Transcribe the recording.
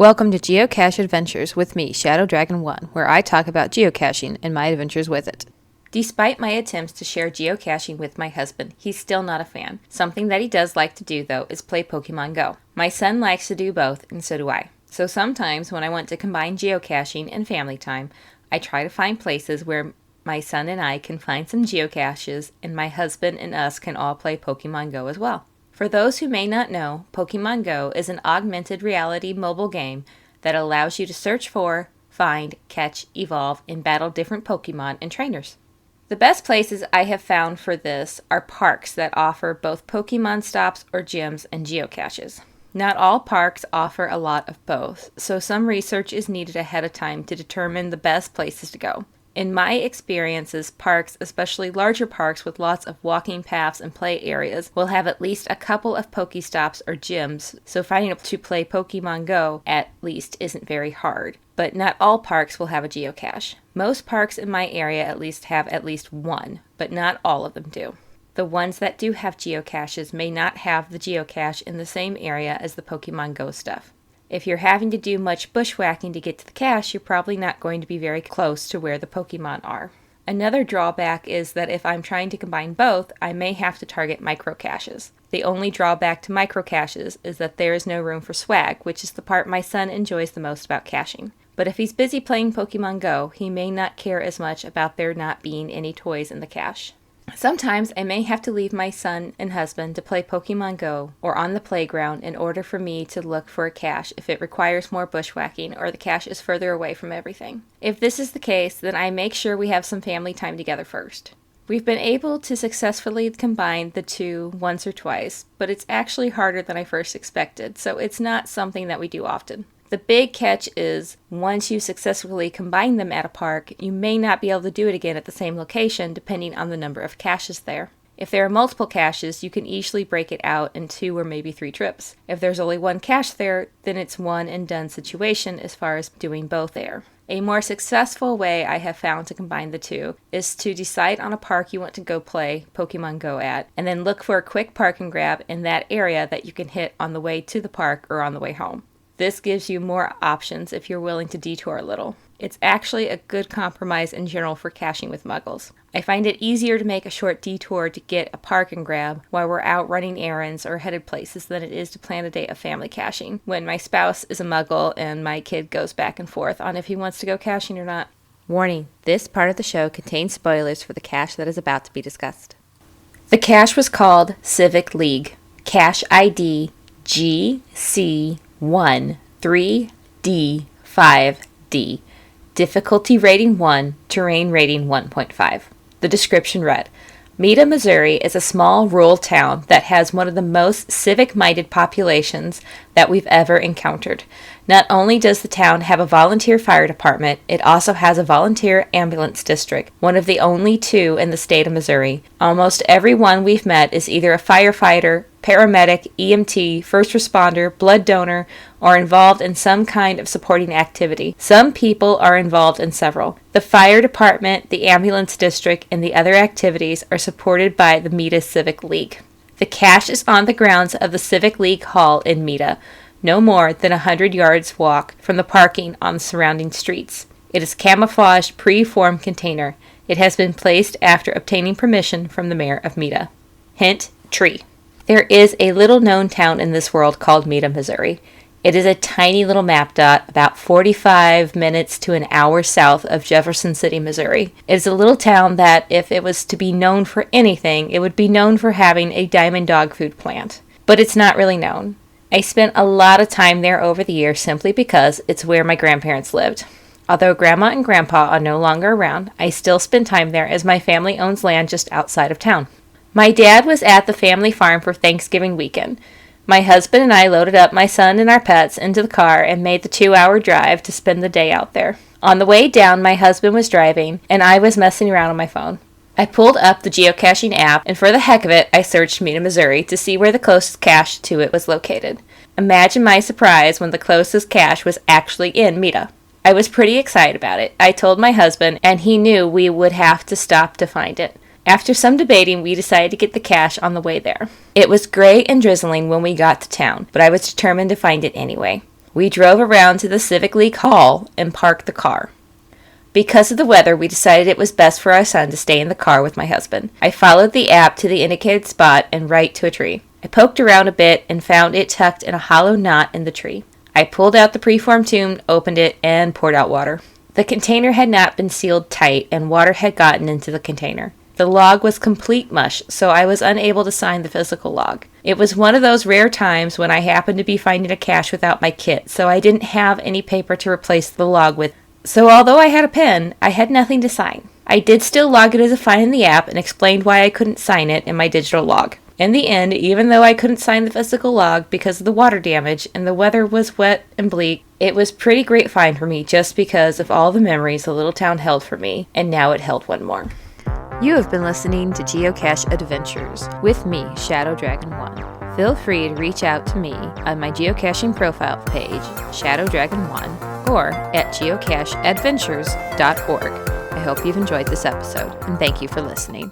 Welcome to Geocache Adventures with me, Shadow Dragon 1, where I talk about geocaching and my adventures with it. Despite my attempts to share geocaching with my husband, he's still not a fan. Something that he does like to do, though, is play Pokemon Go. My son likes to do both, and so do I. So sometimes when I want to combine geocaching and family time, I try to find places where my son and I can find some geocaches, and my husband and us can all play Pokemon Go as well. For those who may not know, Pokemon Go is an augmented reality mobile game that allows you to search for, find, catch, evolve, and battle different Pokemon and trainers. The best places I have found for this are parks that offer both Pokemon stops or gyms and geocaches. Not all parks offer a lot of both, so some research is needed ahead of time to determine the best places to go. In my experiences, parks, especially larger parks with lots of walking paths and play areas, will have at least a couple of Pokestops or gyms, so finding a to play Pokemon Go at least isn't very hard. But not all parks will have a geocache. Most parks in my area at least have at least one, but not all of them do. The ones that do have geocaches may not have the geocache in the same area as the Pokemon Go stuff. If you're having to do much bushwhacking to get to the cache, you're probably not going to be very close to where the Pokemon are. Another drawback is that if I'm trying to combine both, I may have to target microcaches. The only drawback to microcaches is that there is no room for swag, which is the part my son enjoys the most about caching. But if he's busy playing Pokemon Go, he may not care as much about there not being any toys in the cache. Sometimes I may have to leave my son and husband to play Pokemon Go or on the playground in order for me to look for a cache if it requires more bushwhacking or the cache is further away from everything. If this is the case, then I make sure we have some family time together first. We've been able to successfully combine the two once or twice, but it's actually harder than I first expected, so it's not something that we do often. The big catch is, once you successfully combine them at a park, you may not be able to do it again at the same location depending on the number of caches there. If there are multiple caches, you can easily break it out in 2 or maybe 3 trips. If there's only one cache there, then it's one and done situation as far as doing both there. A more successful way I have found to combine the two is to decide on a park you want to go play Pokemon Go at, and then look for a quick park and grab in that area that you can hit on the way to the park or on the way home. This gives you more options if you're willing to detour a little. It's actually a good compromise in general for caching with muggles. I find it easier to make a short detour to get a park and grab while we're out running errands or headed places than it is to plan a day of family caching when my spouse is a muggle and my kid goes back and forth on if he wants to go caching or not. Warning, this part of the show contains spoilers for the cache that is about to be discussed. The cache was called Civic League. Cache ID GC1 3D5D. Difficulty rating 1, terrain rating 1.5. The description read, Meta, Missouri is a small rural town that has one of the most civic-minded populations that we've ever encountered. Not only does the town have a volunteer fire department, it also has a volunteer ambulance district, one of the only 2 in the state of Missouri. Almost everyone we've met is either a firefighter, paramedic, EMT, first responder, blood donor, or involved in some kind of supporting activity. Some people are involved in several. The fire department, the ambulance district, and the other activities are supported by the Meta Civic League. The cache is on the grounds of the Civic League Hall in Meta, no more than 100 yards walk from the parking on the surrounding streets. It is a camouflaged, pre-formed container. It has been placed after obtaining permission from the mayor of Meta. Hint, tree. There is a little-known town in this world called Meta, Missouri. It is a tiny little map dot about 45 minutes to an hour south of Jefferson City, Missouri. It is a little town that, if it was to be known for anything, it would be known for having a Diamond Dog food plant. But it's not really known. I spent a lot of time there over the years simply because it's where my grandparents lived. Although Grandma and Grandpa are no longer around, I still spend time there as my family owns land just outside of town. My dad was at the family farm for Thanksgiving weekend. My husband and I loaded up my son and our pets into the car and made the 2-hour drive to spend the day out there. On the way down, my husband was driving, and I was messing around on my phone. I pulled up the geocaching app, and for the heck of it, I searched Meta, Missouri to see where the closest cache to it was located. Imagine my surprise when the closest cache was actually in Meta. I was pretty excited about it. I told my husband, and he knew we would have to stop to find it. After some debating, we decided to get the cache on the way there. It was gray and drizzling when we got to town, but I was determined to find it anyway. We drove around to the Civic League Hall and parked the car. Because of the weather, we decided it was best for our son to stay in the car with my husband. I followed the app to the indicated spot and right to a tree. I poked around a bit and found it tucked in a hollow knot in the tree. I pulled out the preformed tube, opened it, and poured out water. The container had not been sealed tight, and water had gotten into the container. The log was complete mush, so I was unable to sign the physical log. It was one of those rare times when I happened to be finding a cache without my kit, so I didn't have any paper to replace the log with. So although I had a pen, I had nothing to sign. I did still log it as a find in the app and explained why I couldn't sign it in my digital log. In the end, even though I couldn't sign the physical log because of the water damage and the weather was wet and bleak, it was pretty great find for me just because of all the memories the little town held for me, and now it held one more. You have been listening to Geocache Adventures with me, Shadow Dragon 1. Feel free to reach out to me on my geocaching profile page, Shadow Dragon 1, or at geocacheadventures.org. I hope you've enjoyed this episode, and thank you for listening.